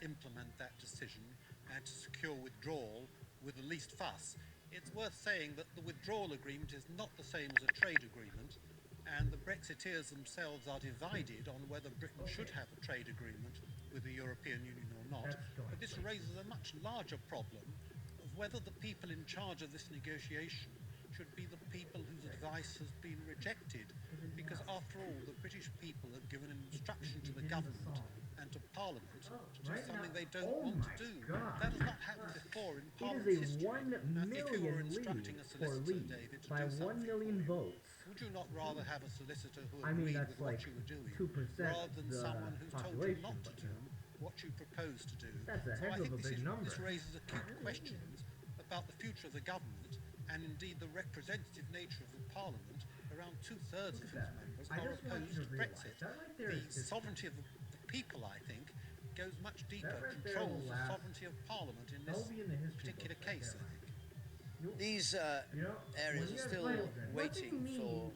implement that decision and to secure withdrawal with the least fuss. It's worth saying that the withdrawal agreement is not the same as a trade agreement, and the Brexiteers themselves are divided on whether Britain should have a trade agreement with the European Union or not. But this raises a much larger problem of whether the people in charge of this negotiation should be the people whose advice has been rejected, because after all, the British people have given an instruction to the government and to Parliament to do something they don't want to do. That has not happened before in Parliament's history. If you were instructing a solicitor, David, to do something for you, would you not rather have a solicitor who agreed with what you were doing, rather than someone who told you not to do what you proposed to do? So I think this raises acute questions about the future of the government, and indeed the representative nature of the Parliament. Around two-thirds of its members are opposed to Brexit. The sovereignty of the people, I think, goes much deeper, controls the sovereignty of Parliament in this particular case, I think. These areas are still waiting for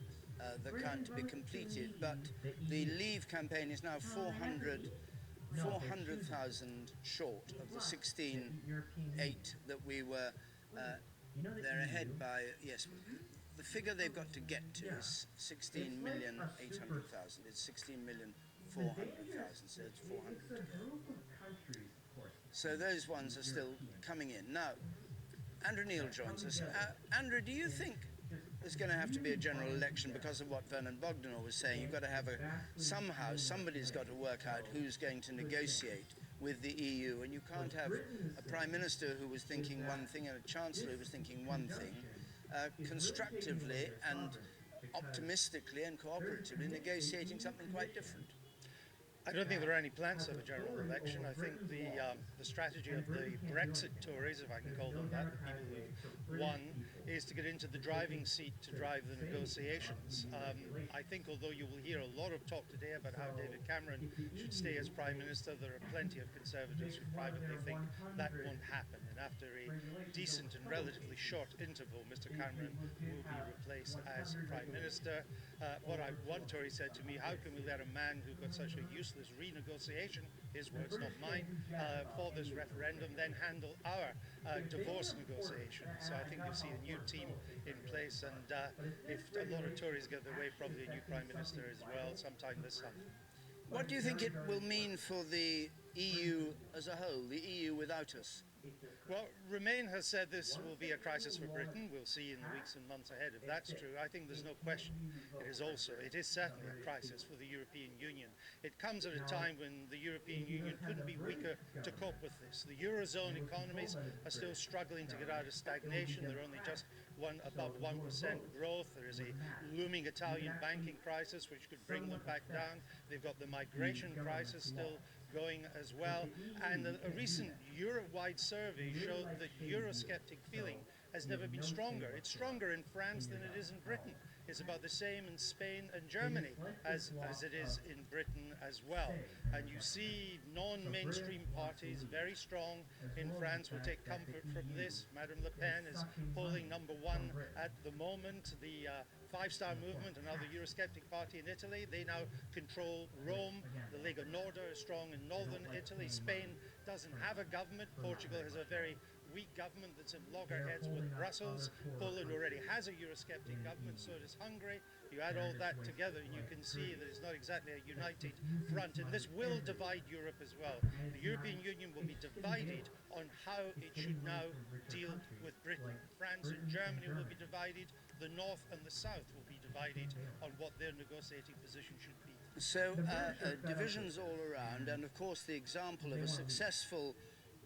the count to be completed, but the Leave campaign is now 400,000 short of the 16.8 that we were. They're ahead by, yes, the figure they've got to get to is 16,800,000. It's 16,400,000, so it's 400 to go. So those ones are still coming in. Now, Andrew Neil joins us. Andrew, do you think there's going to have to be a general election because of what Vernon Bogdanor was saying? You've got to have somehow somebody's got to work out who's going to negotiate with the EU, and you can't have a Prime Minister who was thinking one thing and a Chancellor who was thinking one thing, constructively and optimistically and cooperatively negotiating something quite different. I don't think there are any plans of a general election. I think the strategy of the Brexit Tories, if I can call them that, the people who won, is to get into the driving seat to drive the negotiations. I think although you will hear a lot of talk today about how David Cameron should stay as Prime Minister, there are plenty of Conservatives who privately think that won't happen. And after a decent and relatively short interval, Mr. Cameron will be replaced as Prime Minister. One Tory said to me, how can we let a man who got such a useless renegotiation, his words not mine, for this referendum then handle our divorce negotiation? So I think you'll see a new team in place, and if a lot of Tories get their way, probably a new Prime Minister as well sometime this summer. What do you think it will mean for the EU as a whole, the EU without us? Well, Remain has said this will be a crisis for Britain. We'll see in the weeks and months ahead if that's true. I think there's no question it is certainly a crisis for the European Union. It comes at a time when the European Union couldn't be weaker to cope with this. The Eurozone economies are still struggling to get out of stagnation. They're only just above 1% growth. There is a looming Italian banking crisis which could bring them back down. They've got the migration crisis still going as well, and a recent Euro-wide survey showed that Eurosceptic feeling has never been stronger. It's stronger in France than it is in Britain. It's about the same in Spain and Germany as it is in Britain as well. And you see non-mainstream parties very strong in France. Will take comfort from this. Madame Le Pen is polling number one at the moment. The Five-Star Movement, another Eurosceptic party in Italy, they now control Rome. The Lega Nord is strong in northern Italy. Spain doesn't have a government. Portugal has a very weak government that's in loggerheads with Brussels. Poland already has a Eurosceptic government, so does Hungary. You add all that together and you can see that it's not exactly a united front, and this will divide Europe as well. The European Union will be divided on how it should now deal with Britain. France and Germany will be divided. The North and the South will be divided on what their negotiating position should be. So divisions all around, and of course the example of a successful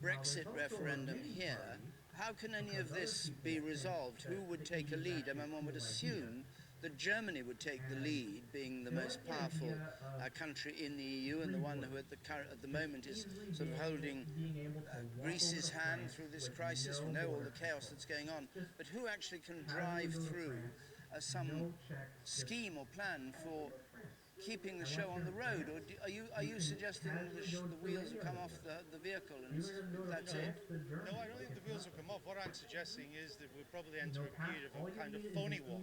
Brexit referendum here. How can any of this be resolved? Who would take a lead? I mean, one would assume that Germany would take the lead, being the most powerful country in the EU and the one who at the moment is sort of holding Greece's hand through this crisis. We know all the chaos that's going on, but who actually can drive through some scheme or plan for keeping the show on the road, or are you suggesting the wheels will come off the vehicle and that's it? No, I don't think the wheels will come off. What I'm suggesting is that we'll probably enter a period of a kind of phony war.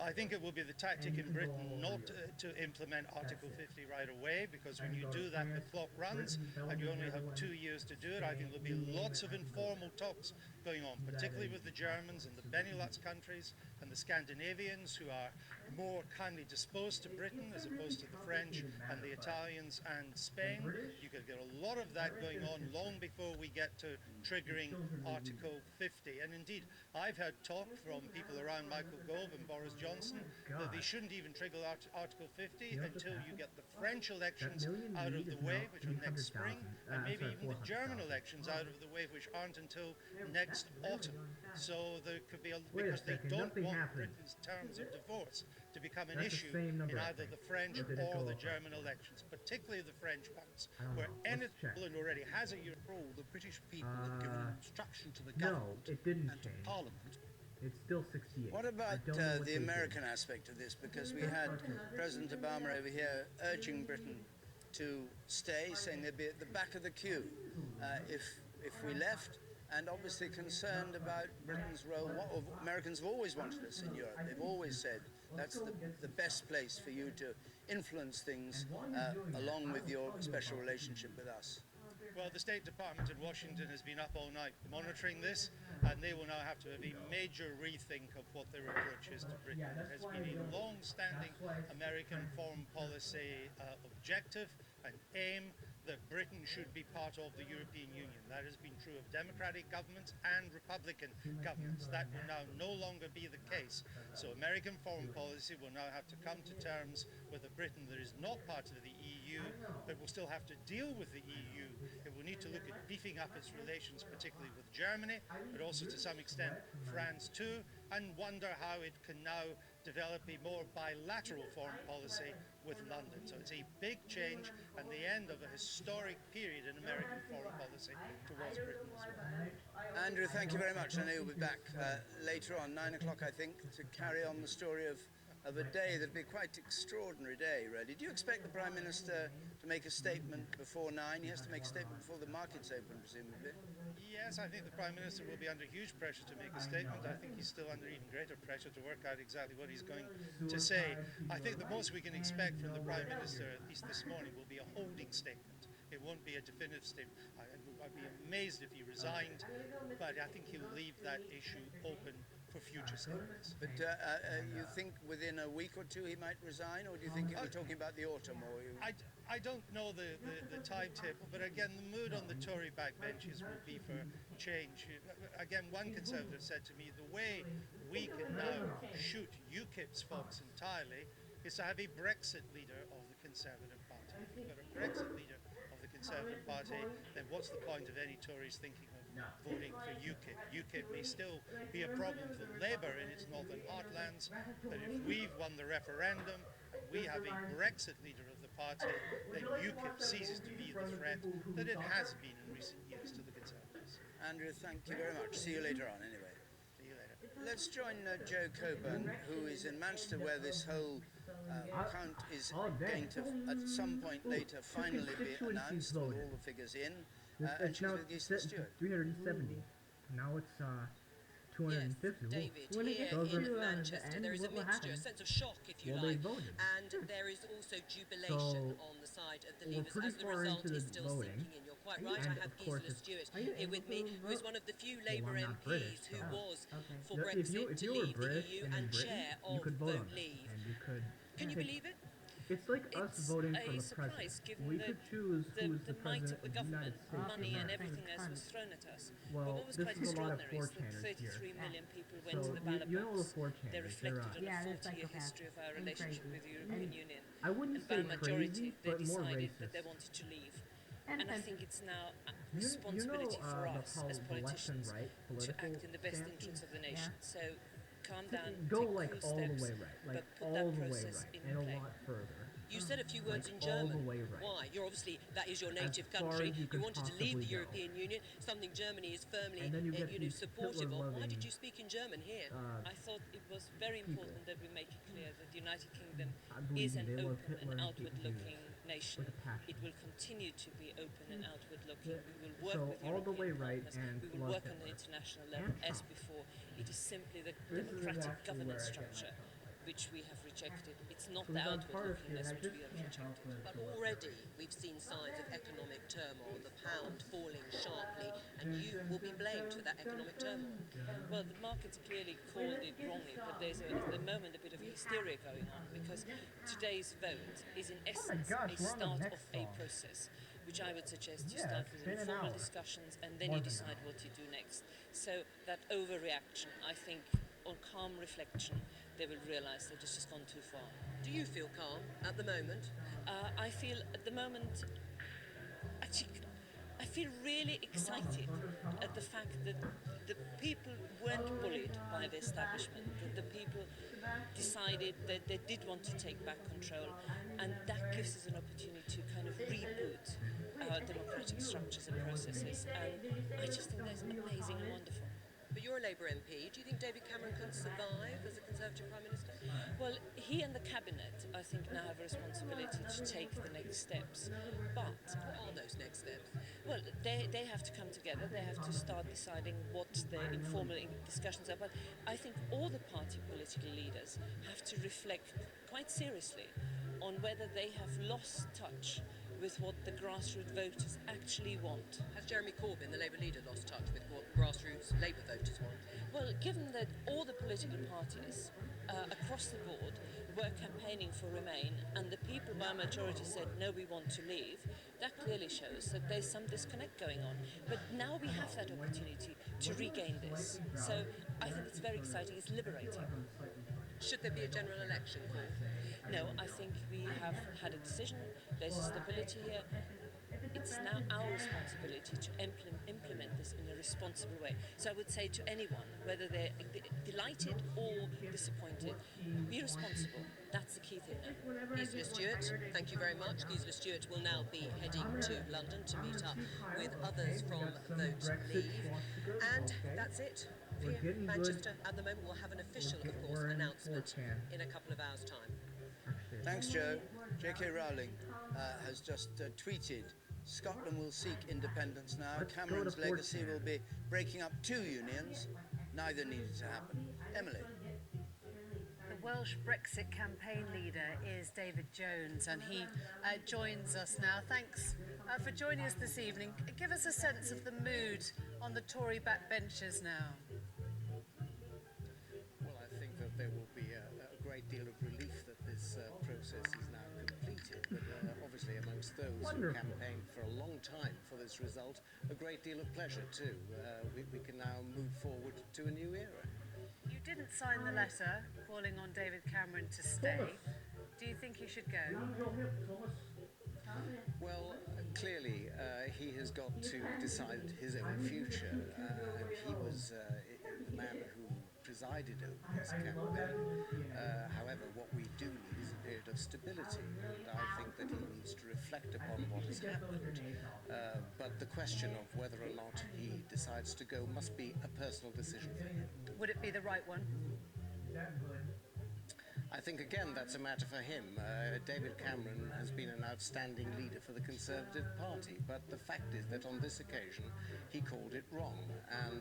I think it will be the tactic in Britain not to implement Article 50 right away, because when you do that, the clock runs, and you only have 2 years to do it. I think there'll be lots of informal talks going on, particularly with the Germans and the Benelux countries and the Scandinavians, who are more kindly disposed to Britain as opposed to the French and the Italians and Spain. You could get a lot of that going on long before we get to triggering Article 50. And indeed, I've heard talk from people around Michael Gove and Boris Johnson that they shouldn't even trigger Article 50 until you get the French elections out of the way, which are next spring, and maybe even the German elections out of the way, which aren't until next autumn. So there could be because they don't want Britain's terms of divorce to become an issue in either the French or the German elections, particularly the French ones, where England already has a All the British people have given instruction to the government and to Parliament. It's still 68. What about the American aspect of this? Because we had President Obama over here urging Britain to stay, saying they'd be at the back of the queue if we left, and obviously concerned about Britain's role. Americans have always wanted us in Europe. They've always said that's the best place for you to influence things along with your special relationship with us. Well, the State Department in Washington has been up all night monitoring this, and they will now have to have a major rethink of what their approach is to Britain. It has been a long-standing American foreign policy objective and aim that Britain should be part of the European Union. That has been true of Democratic governments and Republican governments. That will now no longer be the case. So American foreign policy will now have to come to terms with a Britain that is not part of the EU, but will still have to deal with the EU. It will need to look at beefing up its relations, particularly with Germany, but also to some extent France too, and wonder how it can now develop a more bilateral foreign policy with London. So it's a big change and the end of a historic period in American foreign policy towards Britain as well. Andrew, thank you very much. I know you'll be back later on, 9 o'clock, I think, to carry on the story of a day that'd be quite extraordinary day, really. Do you expect the Prime Minister to make a statement before 9? He has to make a statement before the market's open, presumably. Yes, I think the Prime Minister will be under huge pressure to make a statement. I think he's still under even greater pressure to work out exactly what he's going to say. I think the most we can expect from the Prime Minister, at least this morning, will be a holding statement. It won't be a definitive statement. I'd be amazed if he resigned, but I think he'll leave that issue open for future statements. But you think within a week or two he might resign, or do you think we're talking about the autumn? I don't know the timetable, but again, the mood on the Tory backbenches will be for change. Again, one Conservative said to me, the way we can now shoot UKIP's folks entirely is to have a Brexit leader of the Conservative Party. If you've got a Brexit leader of the Conservative Party, then what's the point of any Tories thinking of voting for UKIP? UKIP may still be a problem for Labour in its northern heartlands, but if we've won the referendum and we have a Brexit leader of the party, then UKIP ceases to be the threat that it has been in recent years to the Conservatives. Andrew, thank you very much. See you later on, anyway. See you later. Let's join Joe Coburn, who is in Manchester, where this whole count is going to, at some point later, finally be announced with all the figures in. And she's with Gisela Stewart. 370. Now it's 250. David, here in Manchester there is a mixture, a sense of shock, if you like, and there is also jubilation on the side of the Leavers as the result is still sinking in. You're quite right, I have Gisela Stewart here with me, who is one of the few Labour MPs who was for Brexit to leave the EU and chair of Vote Leave. Can you believe it? It's like us voting for the surprise, president. given We could choose who's the might president of the of the United government, States. money and everything else was thrown at us. Well, but what was this quite is a lot of extraordinary is that 4chaners here. 33 million people went So to the ballot you know the box. 4chaners, They reflected on they're, a 40-year history of our relationship with the European Union. I wouldn't And say by majority, crazy, they but more decided racist. that they wanted to leave. And I think it's now a You responsibility know, for the us how as the left and politicians right to political act in the best stances, interests of the nation. So calm down, go take like cool all the steps, way right, like but put all that the way process right, in and a play. lot further. You said a few words in all German. the way right. Why? You're obviously, that is your As native far country. as you You could wanted to leave the possibly go. European Union, something Germany is firmly, And then you get these supportive of. Why Hitler-loving, did you speak in German here? I thought it was very people. important that we make it clear that the United Kingdom I believe is an they love open Hitler and and hate outward-looking Jews nation. with a passion. It will continue to be open and outward-looking. Yeah. We will work So with all the way European right partners. and We will love work on the Hitler. international And level as Trump. before. It is simply the This is democratic actually governance where I get my structure Trump. which we have rejected. It's not So the we've done part of here, and outward-lookingness I which just we have can't help rejected. But already we've seen signs of economic turmoil, the pound falling sharply, and you will be blamed for that economic turmoil. Well, the markets clearly called it wrongly, but there's at the moment a bit of hysteria going on because today's vote is in essence gosh, a we're on the start next of a song. process, which I would suggest you Yeah, start it's with been an informal hour. discussions and then More you than decide that. what you do next. So that overreaction, I think, on calm reflection, they will realize that it's just gone too far. Do you feel calm at the moment? I feel at the moment, actually, I feel really excited at the fact that the people weren't bullied by the establishment, that the people decided that they did want to take back control, and that gives us an opportunity to kind of reboot our democratic structures and processes, and I just think that's amazing and wonderful. But you're a Labour MP. Do you think David Cameron can survive as a Conservative Prime Minister? Well, he and the cabinet, I think, now have a responsibility to take the next steps. But, What are those next steps? well, they have to come together. They have to start deciding what the informal discussions are. But I think all the party political leaders have to reflect quite seriously on whether they have lost touch with what the grassroots voters actually want. Has Jeremy Corbyn, the Labour leader, lost touch with what grassroots Labour voters want? Well, given that all the political parties across the board were campaigning for Remain and the people by majority said, no, we want to leave, that clearly shows that there's some disconnect going on. But now we have that opportunity to regain this. So I think it's very exciting, it's liberating. Should there be a general election called? No, I think we have had a decision, there's a stability here. It's now our responsibility to implement this in a responsible way. So I would say to anyone, whether they're delighted or disappointed, be responsible. That's the key thing now. Gisela Stewart, thank you very much. Gisela Stewart will now be heading to London to meet up with others from Vote Leave. And that's it. We're Here, getting Manchester, good. at the moment, will have an official, of course, We're in announcement 4chan. in a couple of hours' time. Thanks, Joe. J.K. Rowling has just tweeted, Scotland will seek independence now. Let's go to Cameron's 4chan. legacy will be breaking up two unions. Neither needed to happen. Emily. The Welsh Brexit campaign leader is David Jones, and he joins us now. Thanks for joining us this evening. Give us a sense of the mood on the Tory backbenches now. Well, I think that there will be a great deal of relief that this process is now completed, but obviously amongst those who campaigned for a long time for this result, a great deal of pleasure too. We can now move forward to a new era. You didn't sign the letter calling on David Cameron to stay. Do you think he should go? Well, clearly he has got to decide his own future. He was the man who presided over this campaign. However, what we do need is a period of stability, and I think that he needs to reflect upon what has happened. But the question of whether or not he decides to go must be a personal decision for him. Would it be the right one? I think, again, that's a matter for him. David Cameron has been an outstanding leader for the Conservative Party, but the fact is that on this occasion he called it wrong. And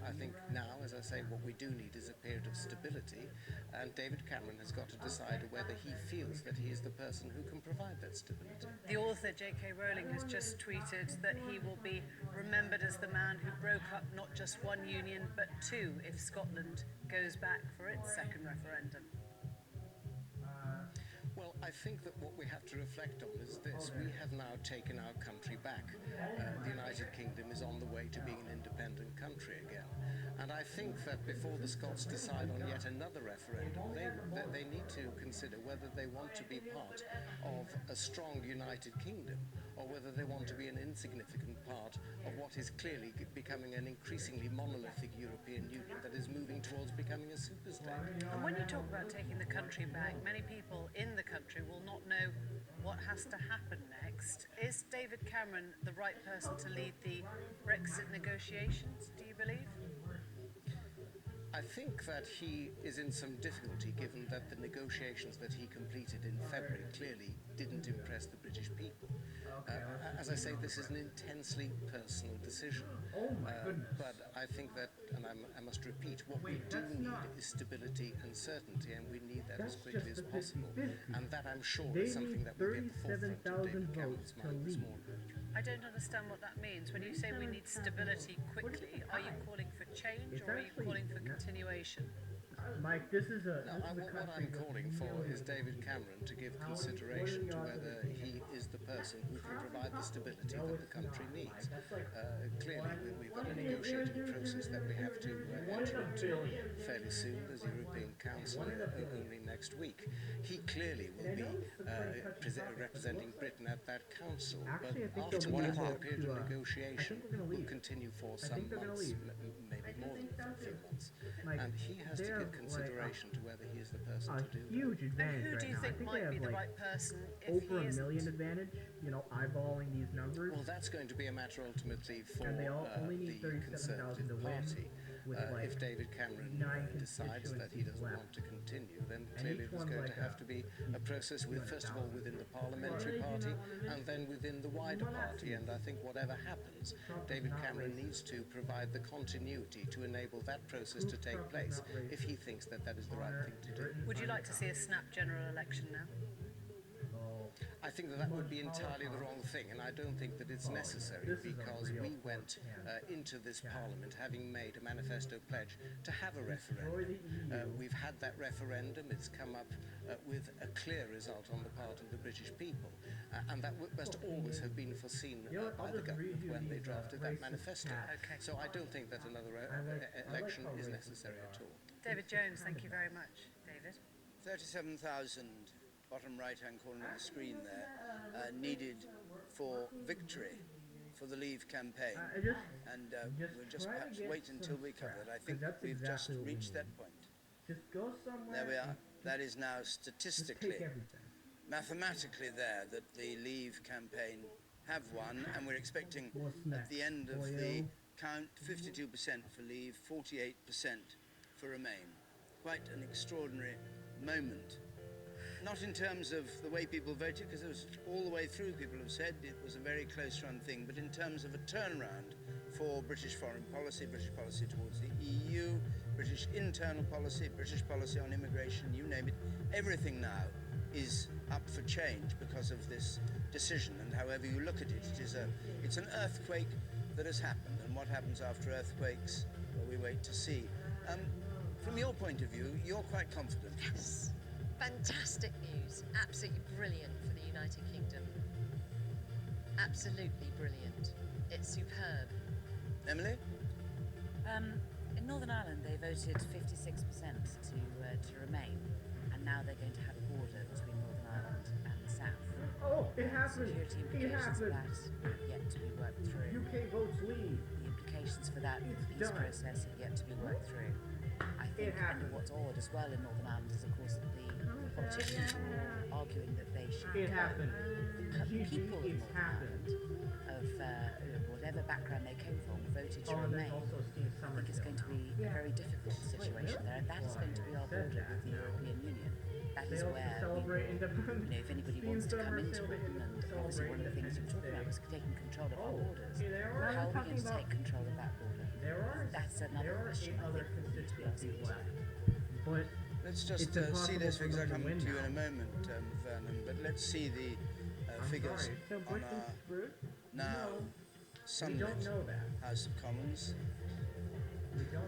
I think now, as I say, what we do need is a period of stability, and David Cameron has got to decide whether he feels that he is the person who can provide that stability. The author, J.K. Rowling, has just tweeted that he will be remembered as the man who broke up not just one union, but two if Scotland goes back for its second referendum. Well, I think that what we have to reflect on is this. We have now taken our country back. The United Kingdom is on the way to being an independent country again. And I think that before the Scots decide on yet another referendum, they need to consider whether they want to be part of a strong United Kingdom, or whether they want to be an insignificant part of what is clearly becoming an increasingly monolithic European Union that is moving towards becoming a superstate. And when you talk about taking the country back, many people in the country will not know what has to happen next. Is David Cameron the right person to lead the Brexit negotiations, do you believe? I think that he is in some difficulty given that the negotiations that he completed in February clearly didn't impress the British people. As I say, this is an intensely personal decision. But I think that, and I must repeat, what we do need is stability and certainty, and we need that as quickly as possible. And that, I'm sure, is something that will be at the forefront of David Cameron's mind this morning. I don't understand what that means. When you say we need stability quickly, are you calling for change or are you calling for continuation? Mike, this is a. What I'm calling for is David Cameron to give consideration to whether he is the person who can provide the stability that the country needs. Clearly, we've got a negotiating process that we have to enter into fairly soon. There's the European Council only next week. He clearly will be representing Britain at that council, but after that period of negotiation will continue for some months, maybe more than a few months. And he has to give consideration to whether he is the person to do huge advantage. Who do you think might be the right person if over he a isn't? million advantage? You know, eyeballing these numbers. Well, that's going to be a matter ultimately for And they only the need 37,000 to Conservative win. Party. If David Cameron decides that he doesn't want to continue, then clearly there's going to have to be a process with, first of all, within the parliamentary party and then within the wider party. And I think whatever happens, David Cameron needs to provide the continuity to enable that process to take place if he thinks that that is the right thing to do. Would you like to see a snap general election now? I think that would be entirely the wrong thing, and I don't think that it's necessary because we went into this Parliament having made a manifesto pledge to have a referendum. We've had that referendum, it's come up with a clear result on the part of the British people, and that must always have been foreseen by the government when they drafted that manifesto. So I don't think that another election is necessary at all. David Jones, thank you very much. David? 37,000, bottom right-hand corner of the screen there, needed for victory for the Leave campaign. And we'll just perhaps wait until we cover it. I think we've just reached that point. Just go somewhere. There we are. That is now statistically, mathematically there, that the Leave campaign have won, and we're expecting at the end of the count 52% for Leave, 48% for Remain. Quite an extraordinary moment. Not in terms of the way people voted, because it was all the way through, people have said it was a very close run thing, but in terms of a turnaround for British foreign policy, British policy towards the EU, British internal policy, British policy on immigration, you name it, everything now is up for change because of this decision. And however you look at it, it's an earthquake that has happened. And what happens after earthquakes, well, we wait to see. From your point of view, you're quite confident. Yes. Fantastic news. Absolutely brilliant for the United Kingdom. Absolutely brilliant. It's superb. Emily? In Northern Ireland, they voted 56% to remain, and now they're going to have a border between Northern Ireland and the South. Oh, it happened. Security implications of that have yet to be worked through. UK votes leave. The implications for that for the peace process have yet to be worked through. I think, and what's odd as well in Northern Ireland is, of course, that the politicians were arguing that they should It happened. The people of Northern Ireland, of whatever background they came from, voted to remain. I think it's going to be a very difficult situation there, and that is going to be our border with the European Union. That is where, if anybody wants to come into Britain, and obviously one of the things you were talking about was taking control of our borders. How are we going to take control of that border? That's another question I think we need to be asking. But let's just see this, because I'll come to you in a moment, Vernon, but let's see the figures on our now sunlit House of Commons.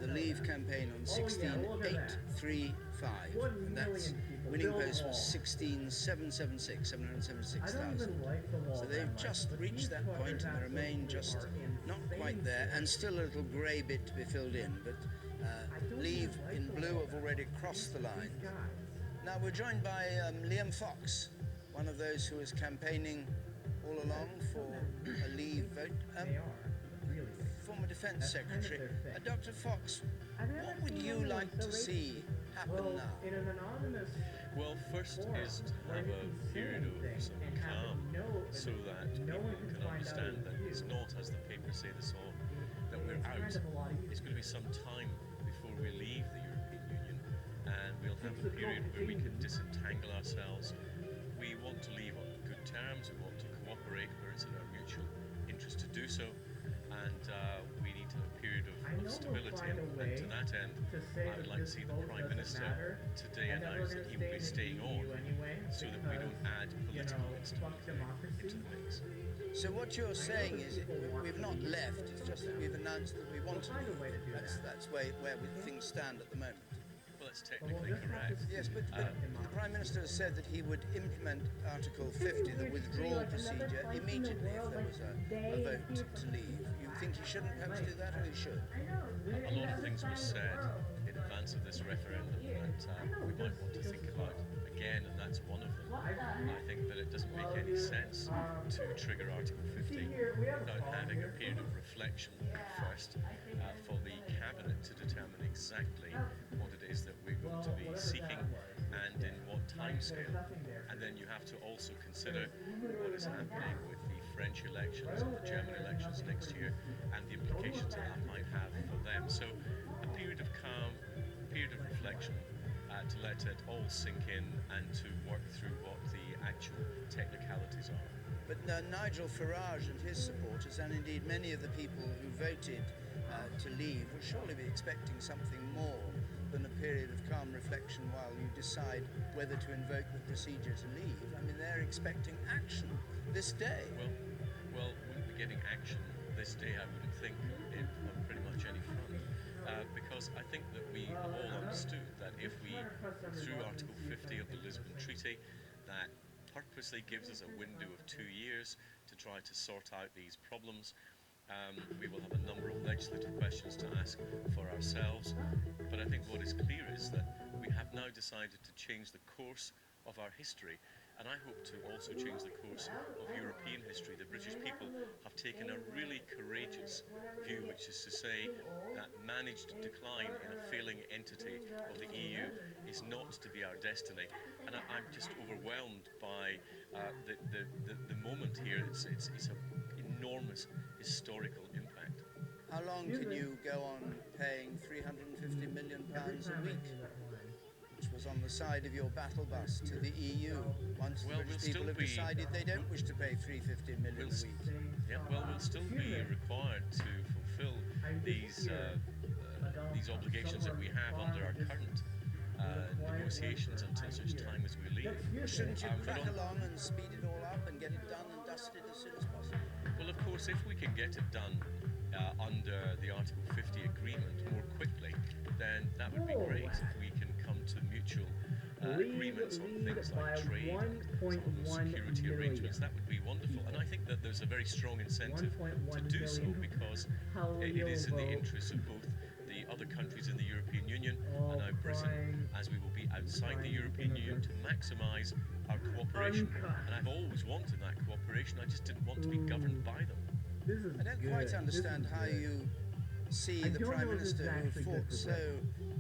The Leave campaign on 16,835, and that's winning post was 16,776, 776,000. So they've just reached that point, and the Remain just not quite there, and still a little grey bit to be filled in, but Leave in blue have already crossed the line. Now we're joined by Liam Fox, one of those who is campaigning all along for a leave vote? Former Defence Secretary, Dr. Fox, what would you like to see happen now? Well, first is to have a period of some calm so that people can understand that it's not, as the papers say this all, that we're out. It's going to be some time before we leave the European Union, and we'll have a period where we can disentangle ourselves. We want to leave on good terms, we want to cooperate where it's in our mutual interest to do so, and we need to have a period of stability, and to that end I would like to see the Prime Minister today announce that he will be staying on so that we don't add political instability into the mix. So what you're saying is we've not left, it's just that we've announced that we want to leave. That's where things stand at the moment. Well, that's technically correct. Yes, but the Prime Minister has said that he would implement Article 50, the withdrawal procedure, immediately if there was a vote to leave. You think he shouldn't perhaps do that, or he should? A lot of things were said in advance of this referendum that we might want to think about again, and that's one of them. I think that it doesn't make any sense to trigger Article 50 without having a period of reflection first for the Cabinet to determine exactly what it is that we're going to be seeking and in what timescale. And then you have to also consider what is happening with the French elections and the German elections next year and the implications that might have for them. So a period of calm, a period of reflection, to let it all sink in and to work through what the actual technicalities are. But Nigel Farage and his supporters, and indeed many of the people who voted to leave, will surely be expecting something more than a period of calm reflection while you decide whether to invoke the procedure to leave. I mean, they're expecting action this day. Well, we'll be getting action this day, I wouldn't think, on pretty much any front. Because I think that we have all understood that if we, through Article 50 of the Lisbon Treaty, that purposely gives us a window of 2 years to try to sort out these problems, we will have a number of legislative questions to ask for ourselves. But I think what is clear is that we have now decided to change the course of our history, and I hope to also change the course of European history. The British people have taken a really courageous view, which is to say that managed decline in a failing entity of the EU is not to be our destiny. And I'm just overwhelmed by the moment here. It's an enormous historical impact. How long can you go on paying £350 million a week? Which was on the side of your battle bus to the EU. Once the British people have decided they don't wish to pay £350 million a week. Yeah, well, we'll still be required to fulfil these obligations that we have under our current negotiations until such time as we leave. Shouldn't you crack along and speed it all up and get it done and dusted as soon as possible? Well, of course, if we can get it done under the Article 50 agreement more quickly, then that would be great. If we can come to mutual agreements on things like trade and some of those security arrangements, that would be wonderful. And I think that there's a very strong incentive to do so, because it is in the interests of both the other countries in the European Union and now Britain, as we will be outside the European Union, to maximise our cooperation. And I've always wanted that cooperation, I just didn't want to be governed by them. I don't quite understand how you see the Prime Minister who fought so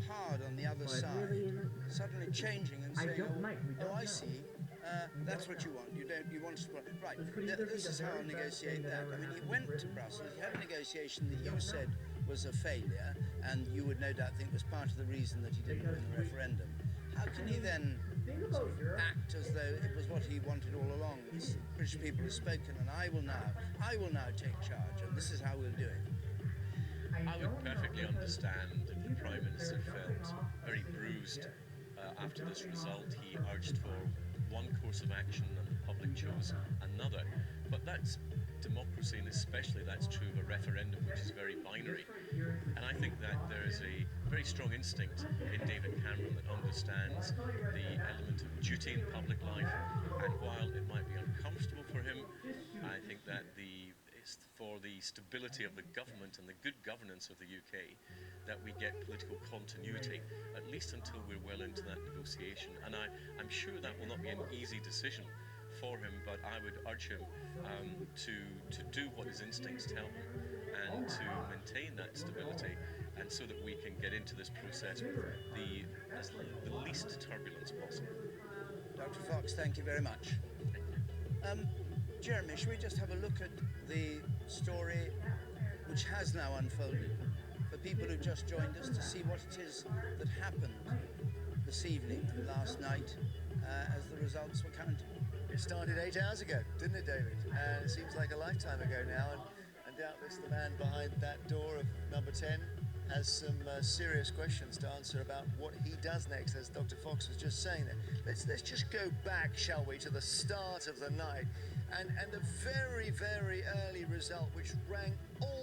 hard on the other side suddenly changing and saying, oh, I see, that's what you want. You want to, right, this is how I'll negotiate that. I mean, he went to Brussels, he had a negotiation that you said was a failure, and you would no doubt think was part of the reason that he didn't win the referendum. How can he then sort of act as though it was what he wanted all along? The British people have spoken, and I will now take charge, and this is how we'll do it. I would perfectly understand if the Prime Minister felt very bruised after this result. He urged for one course of action and the public chose another. But that's democracy, and especially that's true of a referendum, which is very binary. And I think that there is a very strong instinct in David Cameron that understands the element of duty in public life, and while it might be uncomfortable for him, I think that it's for the stability of the government and the good governance of the UK that we get political continuity, at least until we're well into that negotiation. And I'm sure that will not be an easy decision for him, but I would urge him to do what his instincts tell him and to maintain that stability, and so that we can get into this process with the least turbulence possible. Dr. Fox, thank you very much. Jeremy, should we just have a look at the story which has now unfolded for people who've just joined us to see what it is that happened this evening and last night as the results were counted? It started 8 hours ago, didn't it, David? It seems like a lifetime ago now, and doubtless the man behind that door of number 10 has some serious questions to answer about what he does next, as Dr. Fox was just saying there. Let's just go back, shall we, to the start of the night and the very, very early result, which rang all